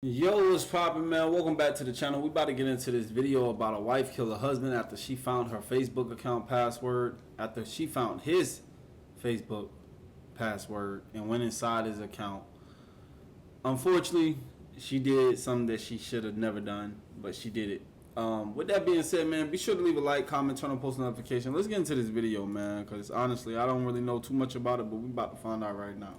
Yo, what's poppin', man? Welcome back to the channel. We about to get into this video about a wife kill a husband after she found her Facebook account password, after she found his Facebook password and went inside his account. Unfortunately, she did something that she should have never done, but she did it. With that being said, man, be sure to leave a like, comment, turn on post notification. Let's get into this video, man, because honestly, I don't really know too much about it, but we about to find out right now.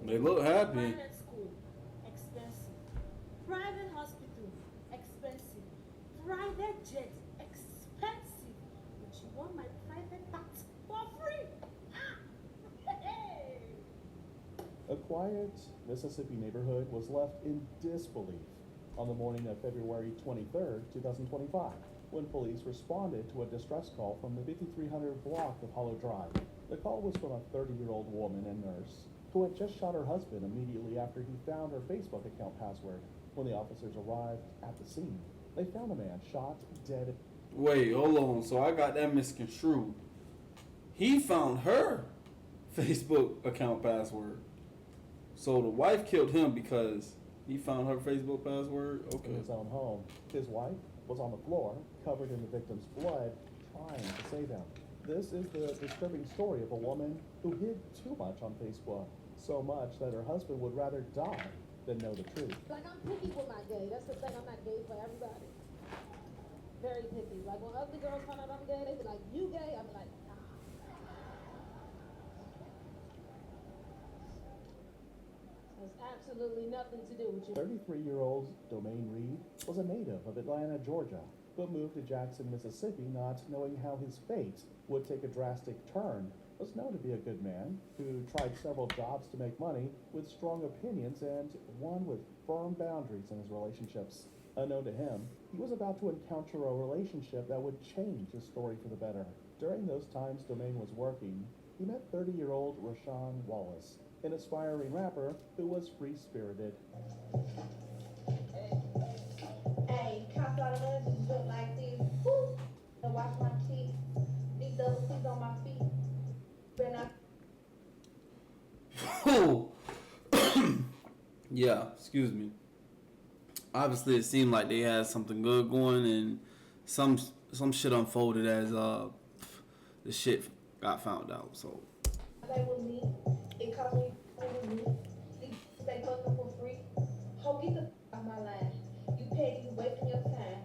They look happy. Private school, expensive. Private hospital, expensive. Private jet, expensive. But you want my private tax for free? Ah! Hey! A quiet Mississippi neighborhood was left in disbelief on the morning of February 23, 2025, when police responded to a distress call from the 5300 block of Hollow Drive. The call was from a 30-year-old woman and nurse who had just shot her husband immediately after he found her Facebook account password. When the officers arrived at the scene, they found a man shot dead. Wait, hold on. So I got that misconstrued. He found her Facebook account password. So the wife killed him because he found her Facebook password? In Okay. his own home. His wife was on the floor, covered in the victim's blood, trying to save him. This is the disturbing story of a woman who hid too much on Facebook. So much that her husband would rather die than know the truth. Like, I'm picky with my gay. That's the thing. I'm not gay for everybody. Very picky. Like, when other girls find out I'm gay, they be like, "You gay?" I'm like, nah. There's absolutely nothing to do with you. 33-year-old Domain Reed was a native of Atlanta, Georgia, but moved to Jackson, Mississippi, not knowing how his fate would take a drastic turn. Was known to be a good man who tried several jobs to make money, with strong opinions and one with firm boundaries in his relationships. Unknown to him, he was about to encounter a relationship that would change his story for the better. During those times Domain was working, he met 30-year-old Rashawn Wallace, an aspiring rapper who was free-spirited. Hey, cop out of lunch just look like this. Woo! And watch my kids. These double C's on my feet. Better Oh. Yeah, excuse me. Obviously, it seemed like they had something good going, and some shit unfolded as the shit got found out. So not play with me. It cost me with me. These stay fucking for free. Ho, get the off my line. You petty, you wasting your time.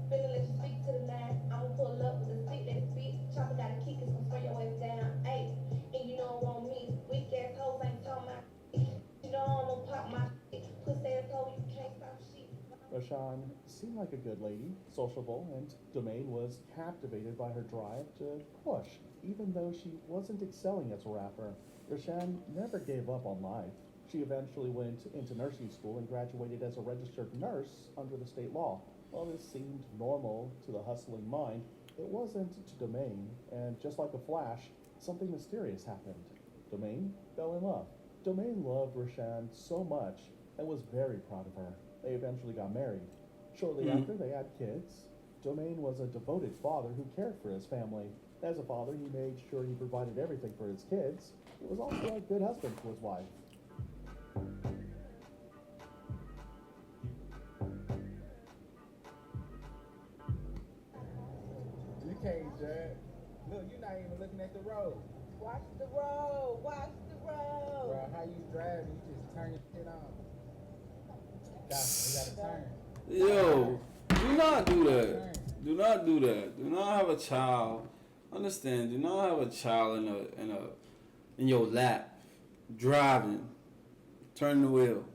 Finna let you speak to the line. I'ma pull up with a stick that's big. Chopper got a kick, it's gonna spray your ass down. Ayy, and you know it won't me. Weak ass hoes ain't talking about shit. You know I'm gonna pop my shit. Pussy ass hoe, you can't stop shit. Rashawn seemed like a good lady, sociable, and Domain was captivated by her drive to push, even though she wasn't excelling as a rapper. Rashawn never gave up on life. She eventually went into nursing school and graduated as a registered nurse under the state law. While this seemed normal to the hustling mind, it wasn't to Domain, and just like a flash, something mysterious happened. Domain fell in love. Domain loved Rashawn so much and was very proud of her. They eventually got married. Shortly after, they had kids. Domain was a devoted father who cared for his family. As a father, he made sure he provided everything for his kids. He was also a good husband to his wife. You can't judge. Look, you're not even looking at the road. Watch the road. Watch the road. Bro, how you driving? You just turn your shit on. You gotta turn. yo, do not do that. Do not do that. Do not have a child. Understand? Do not have a child in your lap, driving, turning the wheel,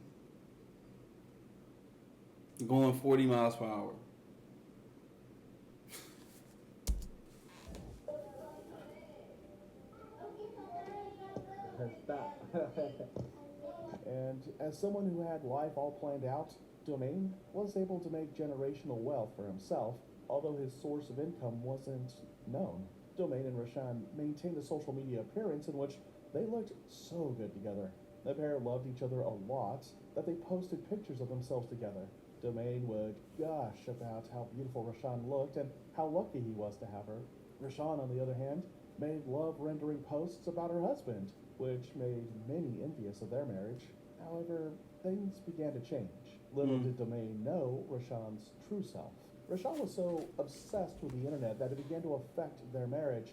going 40 miles per hour. Stop. And as someone who had life all planned out, Domain was able to make generational wealth for himself, although his source of income wasn't known. Domain and Rashawn maintained a social media appearance in which they looked so good together. The pair loved each other a lot. The that they posted pictures of themselves together. Domain would gush about how beautiful Rashawn looked and how lucky he was to have her. Rashawn, on the other hand, made love-rendering posts about her husband, which made many envious of their marriage. However, things began to change. Little did Domain know Rashawn's true self. Rashawn was so obsessed with the internet that it began to affect their marriage.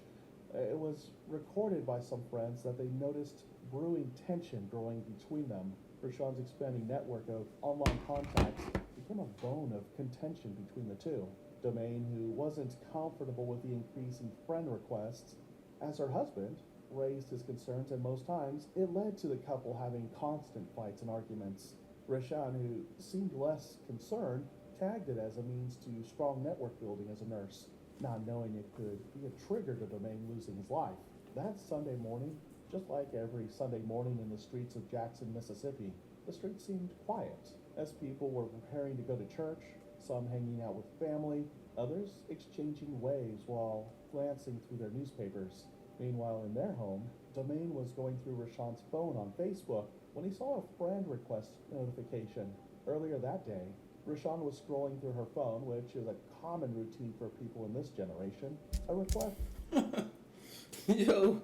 It was recorded by some friends that they noticed brewing tension growing between them. Rashawn's expanding network of online contacts became a bone of contention between the two. Domain, who wasn't comfortable with the increase in friend requests, as her husband raised his concerns, and most times it led to the couple having constant fights and arguments. Rashawn, who seemed less concerned, tagged it as a means to strong network building as a nurse, not knowing it could be a trigger to Domain losing his life. That Sunday morning, just like every Sunday morning in the streets of Jackson, Mississippi, the street seemed quiet as people were preparing to go to church, some hanging out with family, others exchanging waves while glancing through their newspapers. Meanwhile, in their home, Domain was going through Rashawn's phone on Facebook when he saw a friend request notification. Earlier that day, Rashawn was scrolling through her phone, which is a common routine for people in this generation. A request. Yo,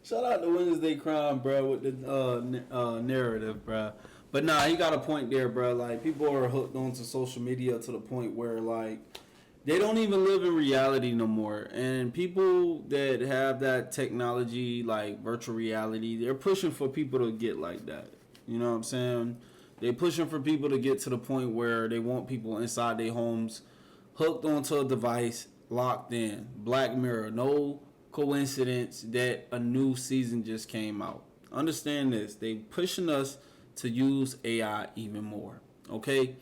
shout out to Wednesday Crime, bro, with the narrative, bro. But nah, he got a point there, bro. Like, people are hooked onto social media to the point where, like, they don't even live in reality no more. And people that have that technology, like virtual reality, they're pushing for people to get like that. You know what I'm saying? They're pushing for people to get to the point where they want people inside their homes, hooked onto a device, locked in. Black Mirror. No coincidence that a new season just came out. Understand this. They pushing us to use AI even more. Okay?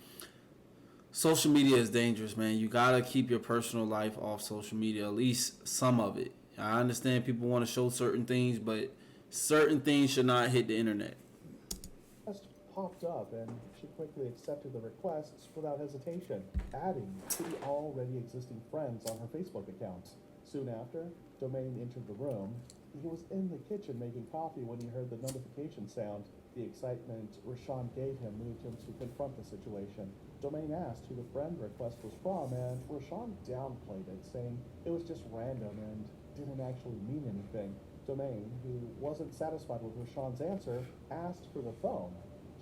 Social media is dangerous, man. You gotta keep your personal life off social media, at least some of it. I understand people want to show certain things, but certain things should not hit the internet. Popped up, and she quickly accepted the requests without hesitation, adding to the already existing friends on her Facebook account. Soon after, Domain entered the room. He was in the kitchen making coffee when he heard the notification sound. The excitement Rashawn gave him moved him to confront the situation. Domain asked who the friend request was from, and Rashawn downplayed it, saying it was just random and didn't actually mean anything. Domain, who wasn't satisfied with Rashawn's answer, asked for the phone.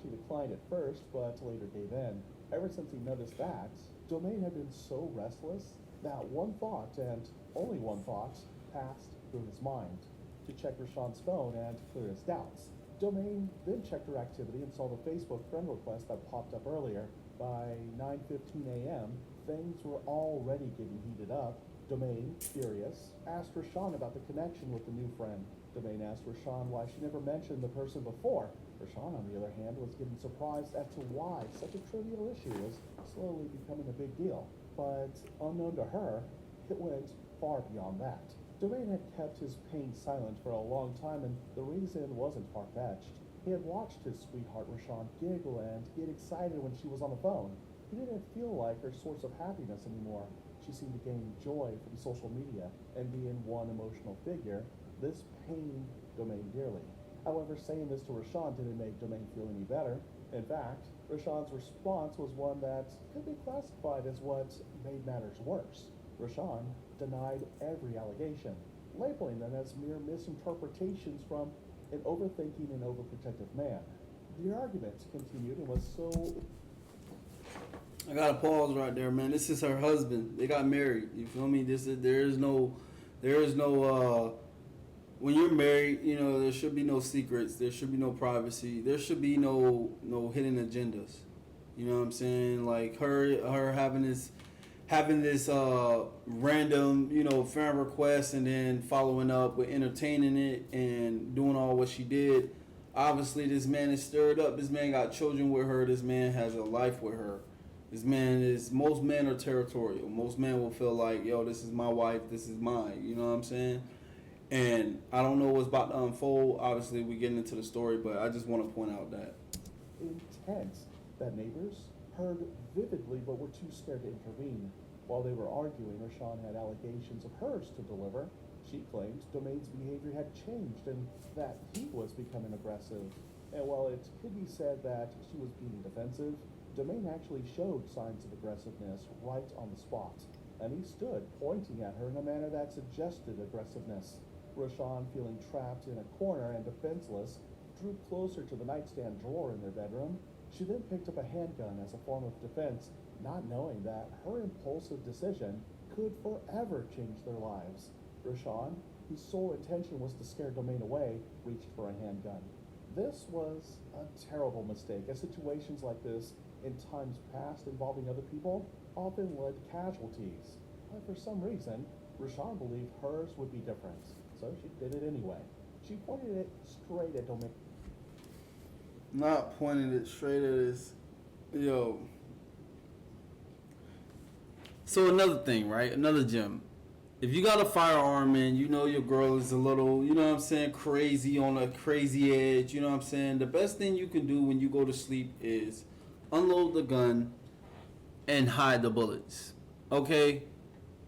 She declined at first, but later gave in. Ever since he noticed that, Domain had been so restless that one thought, and only one thought, passed through his mind: to check Rashawn's phone and clear his doubts. Domain then checked her activity and saw the Facebook friend request that popped up earlier. By 9:15 a.m., things were already getting heated up. Domain, furious, asked Rashawn about the connection with the new friend. Domain asked Rashawn why she never mentioned the person before. Rashawn, on the other hand, was getting surprised as to why such a trivial issue was slowly becoming a big deal. But unknown to her, it went far beyond that. Domain had kept his pain silent for a long time, and the reason wasn't far-fetched. He had watched his sweetheart Rashawn giggle and get excited when she was on the phone. He didn't feel like her source of happiness anymore. She seemed to gain joy from social media, and being one emotional figure, this pained Domain dearly. However, saying this to Rashawn didn't make Domain feel any better. In fact, Rashawn's response was one that could be classified as what made matters worse. Rashawn denied every allegation, labeling them as mere misinterpretations from an overthinking and overprotective man. The argument continued and was so... I gotta pause right there, man. This is her husband. They got married. You feel me? There is no when you're married, you know, there should be no secrets. There should be no privacy. There should be no hidden agendas. You know what I'm saying? Like her having this random, you know, fan request and then following up with entertaining it and doing all what she did. Obviously, this man is stirred up. This man got children with her. This man has a life with her. Most men are territorial. Most men will feel like, yo, this is my wife. This is mine. You know what I'm saying? And I don't know what's about to unfold. Obviously, we're getting into the story, but I just want to point out that intense that neighbors heard vividly but were too scared to intervene. While they were arguing, Rashawn had allegations of hers to deliver. She claimed Domain's behavior had changed and that he was becoming aggressive. And while it could be said that she was being defensive, Domain actually showed signs of aggressiveness right on the spot, and he stood pointing at her in a manner that suggested aggressiveness. Rashawn, feeling trapped in a corner and defenseless, drew closer to the nightstand drawer in their bedroom. She then picked up a handgun as a form of defense, not knowing that her impulsive decision could forever change their lives. Rashawn, whose sole intention was to scare Domain away, reached for a handgun. This was a terrible mistake, as situations like this in times past involving other people often led to casualties. But for some reason, Rashawn believed hers would be different, so she did it anyway. She pointed it straight at Domain. Not pointing it straight at his, yo. So another thing, right? Another gem. If you got a firearm and you know your girl is a little, you know what I'm saying, crazy, on a crazy edge, you know what I'm saying, the best thing you can do when you go to sleep is unload the gun and hide the bullets. Okay?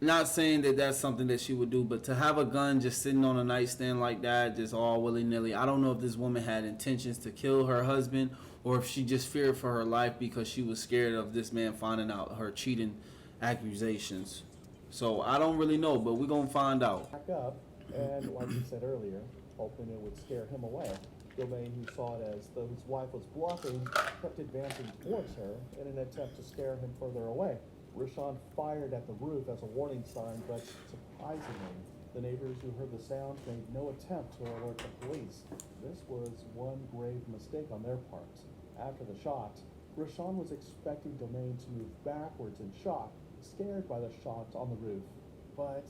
Not saying that that's something that she would do, but to have a gun just sitting on a nightstand like that, just all willy-nilly, I don't know if this woman had intentions to kill her husband or if she just feared for her life because she was scared of this man finding out her cheating accusations. So I don't really know, but we're going to find out. Back up, and like he said earlier, hoping it would scare him away. Domain, who saw it as though his wife was bluffing, kept advancing towards her in an attempt to scare him further away. Rashawn fired at the roof as a warning sign, but surprisingly, the neighbors who heard the sound made no attempt to alert the police. This was one grave mistake on their part. After the shot, Rashawn was expecting Domain to move backwards in shock, scared by the shot on the roof. But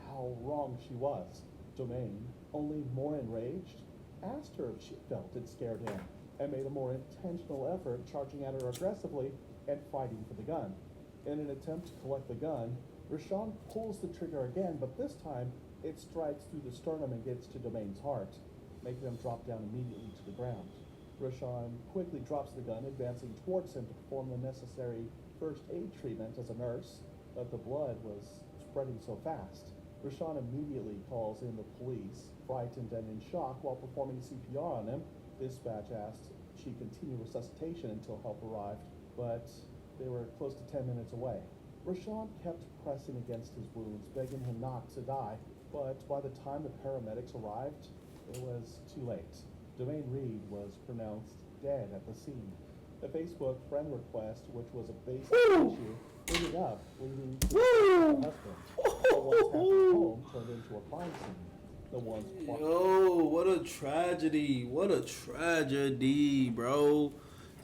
how wrong she was. Domain, only more enraged, asked her if she felt it scared him, and made a more intentional effort, charging at her aggressively and fighting for the gun. In an attempt to collect the gun, Rashawn pulls the trigger again, but this time it strikes through the sternum and gets to Domain's heart, making him drop down immediately to the ground. Rashawn quickly drops the gun, advancing towards him to perform the necessary first aid treatment as a nurse, but the blood was spreading so fast. Rashawn immediately calls in the police, frightened and in shock while performing CPR on him. Dispatch asked she continue resuscitation until help arrived, but they were close to 10 minutes away. Rashawn kept pressing against his wounds, begging him not to die, but by the time the paramedics arrived, it was too late. Domain Reed was pronounced dead at the scene. The Facebook friend request, which was a basic issue, ended up leading to the husband. The once happy home turned into a crime scene. The once Yo, what a tragedy. What a tragedy, bro.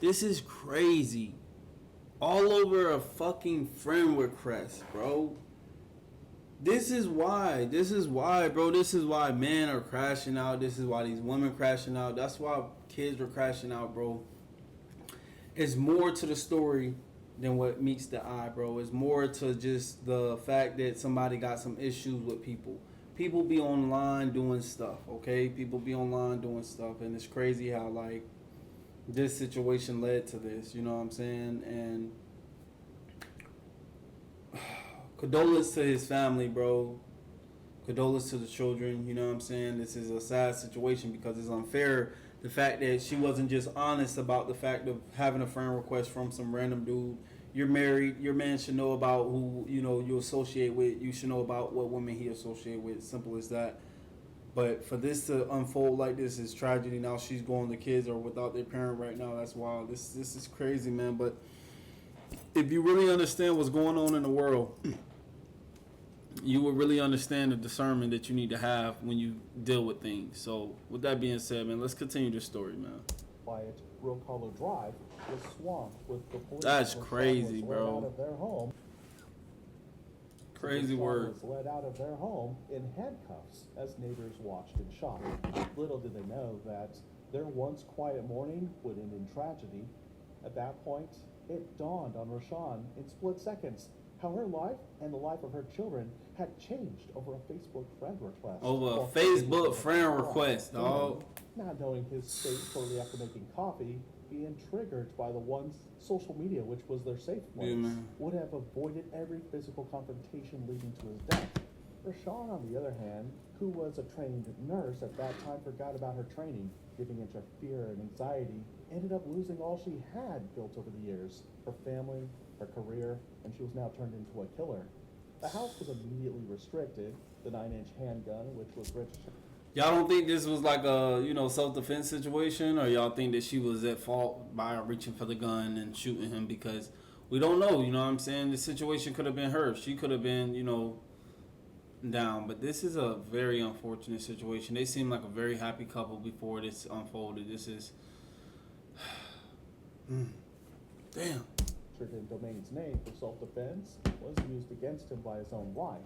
This is crazy. All over a fucking friend request, bro. This is why, bro. This is why men are crashing out. This is why these women crashing out. That's why kids are crashing out, bro. It's more to the story than what meets the eye, bro. It's more to just the fact that somebody got some issues with people. People be online doing stuff, okay? People be online doing stuff, and it's crazy how, like, this situation led to this, you know what I'm saying? And condolence to his family, bro. Condolence to the children, you know what I'm saying? This is a sad situation because it's unfair. The fact that she wasn't just honest about the fact of having a friend request from some random dude. You're married. Your man should know about who, you know, you associate with. You should know about what women he associate with. Simple as that. But for this to unfold like this is tragedy. Now she's going, the kids are without their parent right now. That's wild. This is crazy, man. But if you really understand what's going on in the world, you will really understand the discernment that you need to have when you deal with things. So with that being said, man, let's continue this story, man. Quiet Rocalo Drive was swamped with the police. That's crazy, was bro. Led out of their home. Crazy word. Was led out of their home in handcuffs as neighbors watched in shock. Little did they know that their once quiet morning would end in tragedy. At that point, it dawned on Rashawn in split seconds how her life and the life of her children had changed over a Facebook friend request. Over a Facebook friend request, dog. Not knowing his fate shortly after making coffee, being triggered by the one's social media, which was their safe place, would have avoided every physical confrontation leading to his death. Rashawn, on the other hand, who was a trained nurse at that time, forgot about her training, giving into fear and anxiety, ended up losing all she had built over the years, her family, her career, and she was now turned into a killer. The house was immediately restricted. The 9-inch handgun, which was registered. Y'all don't think this was like a, self-defense situation, or y'all think that she was at fault by reaching for the gun and shooting him? Because we don't know, you know what I'm saying? The situation could have been her. She could have been, down. But this is a very unfortunate situation. They seem like a very happy couple before this unfolded. This is... Damn. In Domain's name for self-defense was used against him by his own wife.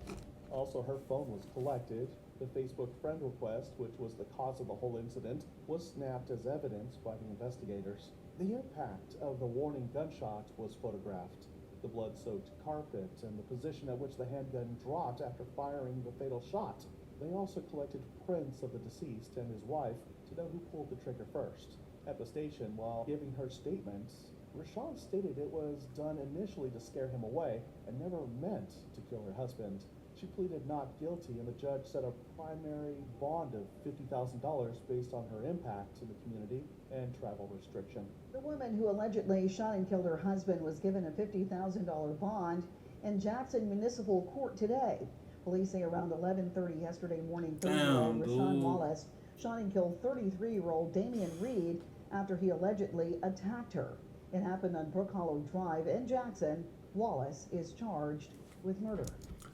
Also, her phone was collected. The Facebook friend request, which was the cause of the whole incident, was snapped as evidence by the investigators. The impact of the warning gunshot was photographed. The blood-soaked carpet and the position at which the handgun dropped after firing the fatal shot. They also collected prints of the deceased and his wife to know who pulled the trigger first. At the station, while giving her statements, Rashawn stated it was done initially to scare him away and never meant to kill her husband. She pleaded not guilty, and the judge set a primary bond of $50,000 based on her impact in the community and travel restriction. The woman who allegedly shot and killed her husband was given a $50,000 bond in Jackson Municipal Court today. Police say around 11:30 yesterday morning, 30-year-old Rashawn Wallace shot and killed 33-year-old Damian Reed after he allegedly attacked her. It happened on Brook Hollow Drive in Jackson. Wallace is charged with murder.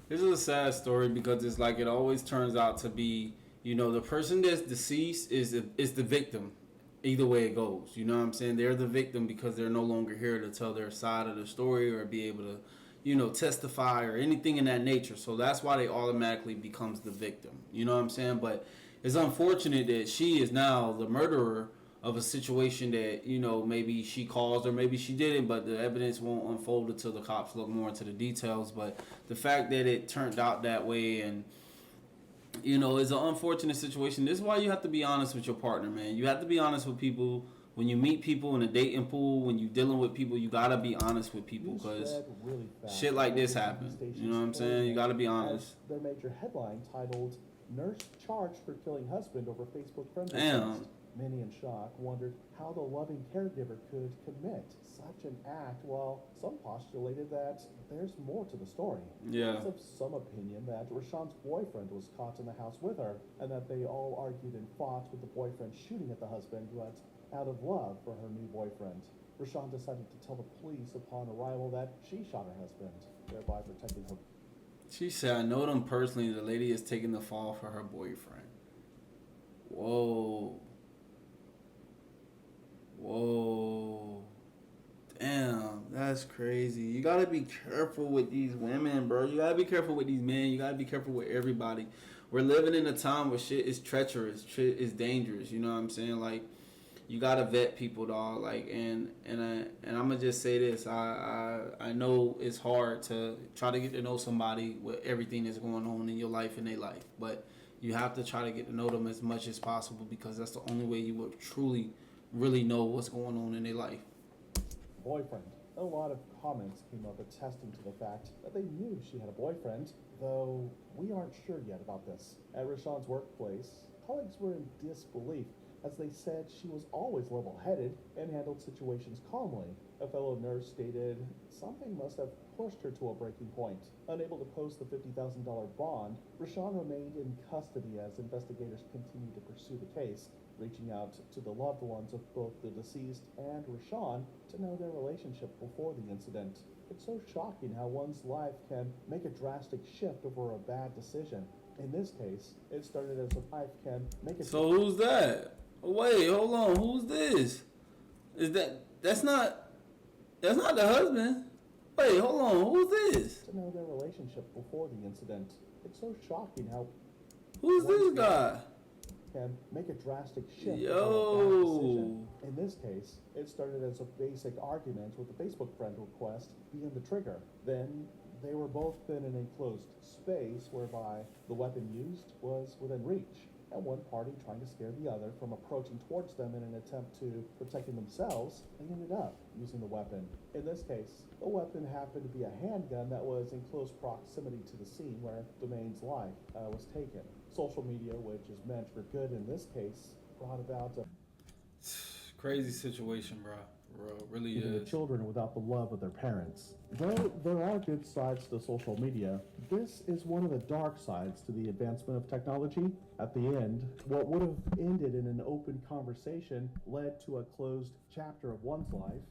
This is a sad story because it's like it always turns out to be, the person that's deceased is the victim. Either way it goes, you know what I'm saying? They're the victim because they're no longer here to tell their side of the story or be able to, testify or anything in that nature. So that's why they automatically becomes the victim. You know what I'm saying? But it's unfortunate that she is now the murderer of a situation that, maybe she caused or maybe she didn't, but the evidence won't unfold until the cops look more into the details. But the fact that it turned out that way and, it's an unfortunate situation. This is why you have to be honest with your partner, man. You have to be honest with people. When you meet people in a dating pool, when you're dealing with people, you got to be honest with people because really shit like this happens. You know what I'm saying? You got to be honest. Their major headline titled, "Nurse Charged for Killing Husband Over Facebook Friend Request." Damn. Many in shock wondered how the loving caregiver could commit such an act, while some postulated that there's more to the story. Yeah. There's of some opinion that Rashawn's boyfriend was caught in the house with her, and that they all argued and fought with the boyfriend shooting at the husband, who had out of love for her new boyfriend. Rashawn decided to tell the police upon arrival that she shot her husband, thereby protecting her. She said, "I know them personally. The lady is taking the fall for her boyfriend." Whoa. Whoa. Damn, that's crazy. You gotta be careful with these women, bro. You gotta be careful with these men. You gotta be careful with everybody. We're living in a time where shit is treacherous. Shit is dangerous. You know what I'm saying? Like, you gotta vet people, dog. Like, and I'm gonna just say this. I know it's hard to try to get to know somebody with everything that's going on in your life and their life, but you have to try to get to know them as much as possible because that's the only way you will truly really know what's going on in their life. Boyfriend. A lot of comments came up attesting to the fact that they knew she had a boyfriend, though we aren't sure yet about this. At Rashawn's workplace, colleagues were in disbelief as they said she was always level-headed and handled situations calmly. A fellow nurse stated something must have pushed her to a breaking point. Unable to post the $50,000 bond, Rashawn remained in custody as investigators continued to pursue the case, reaching out to the loved ones of both the deceased and Rashawn to know their relationship before the incident. It's so shocking how one's life can make a drastic shift over a bad decision. In this case, it started as a wife can make a... So who's that? Wait, hold on. Who's this? That's not the husband. Wait, hold on. Who's this? To know their relationship before the incident. It's so shocking how... Who's this guy? Can make a drastic shift. Yo. In this case, it started as a basic argument with the Facebook friend request being the trigger. Then they were both in an enclosed space whereby the weapon used was within reach. and one party trying to scare the other from approaching towards them in an attempt to protecting themselves, they ended up using the weapon. In this case, the weapon happened to be a handgun that was in close proximity to the scene where Domain's life was taken. Social media, which is meant for good in this case, brought about a Crazy situation, bro. Really even the is. children without the love of their parents. Though there are good sides to social media, this is one of the dark sides to the advancement of technology. At the end, what would have ended in an open conversation led to a closed chapter of one's life.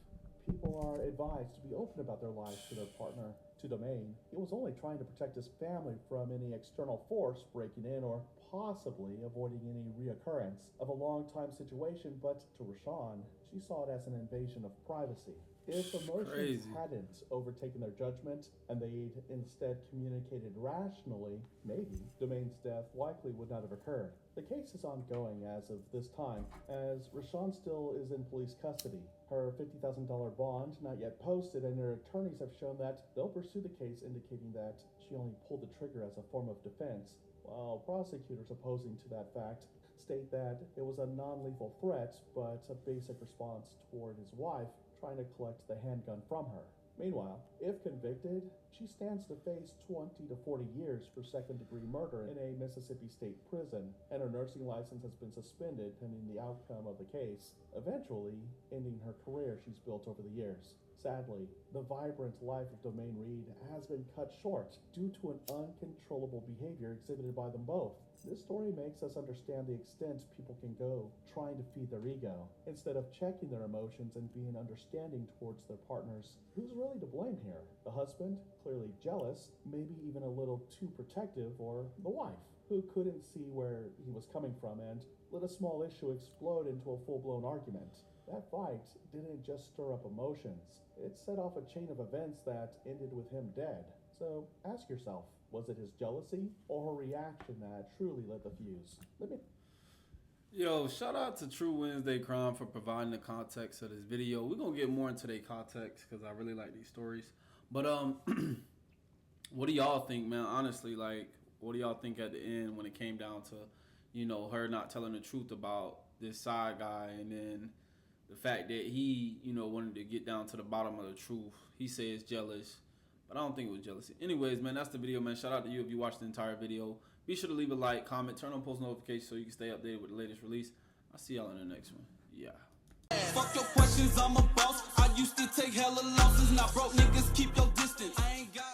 People are advised to be open about their lives to their partner. To Domain, he was only trying to protect his family from any external force breaking in or possibly avoiding any reoccurrence of a long-time situation, but to Rashawn, she saw it as an invasion of privacy. If emotions hadn't overtaken their judgment and they'd instead communicated rationally, maybe Domain's death likely would not have occurred. The case is ongoing as of this time, as Rashawn still is in police custody. Her $50,000 bond not yet posted, and her attorneys have shown that they'll pursue the case, indicating that she only pulled the trigger as a form of defense, while prosecutors opposing to that fact state that it was a non-lethal threat, but a basic response toward his wife trying to collect the handgun from her. Meanwhile, if convicted, she stands to face 20 to 40 years for second-degree murder in a Mississippi state prison, and her nursing license has been suspended pending the outcome of the case, eventually ending her career she's built over the years. Sadly, the vibrant life of Domain Reed has been cut short due to an uncontrollable behavior exhibited by them both. This story makes us understand the extent people can go trying to feed their ego, instead of checking their emotions and being understanding towards their partners. Who's really to blame here? The husband, clearly jealous, maybe even a little too protective, or the wife, who couldn't see where he was coming from and let a small issue explode into a full-blown argument. That fight didn't just stir up emotions, it set off a chain of events that ended with him dead. So ask yourself, was it his jealousy or her reaction that truly lit the fuse? Yo, shout out to True Wednesday Crime for providing the context of this video. We're going to get more into their context because I really like these stories. But what do y'all think, man? Honestly, like, what do y'all think at the end when it came down to, you know, her not telling the truth about this side guy, and then the fact that he, you know, wanted to get down to the bottom of the truth? He says jealous, but I don't think it was jealousy. Anyways, man, that's the video, man. Shout out to you if you watched the entire video. Be sure to leave a like, comment, turn on post notifications so you can stay updated with the latest release. I'll see y'all in the next one. Yeah. Fuck your questions, I'm a boss. I used to take hella losses. Now broke niggas keep your distance. I ain't got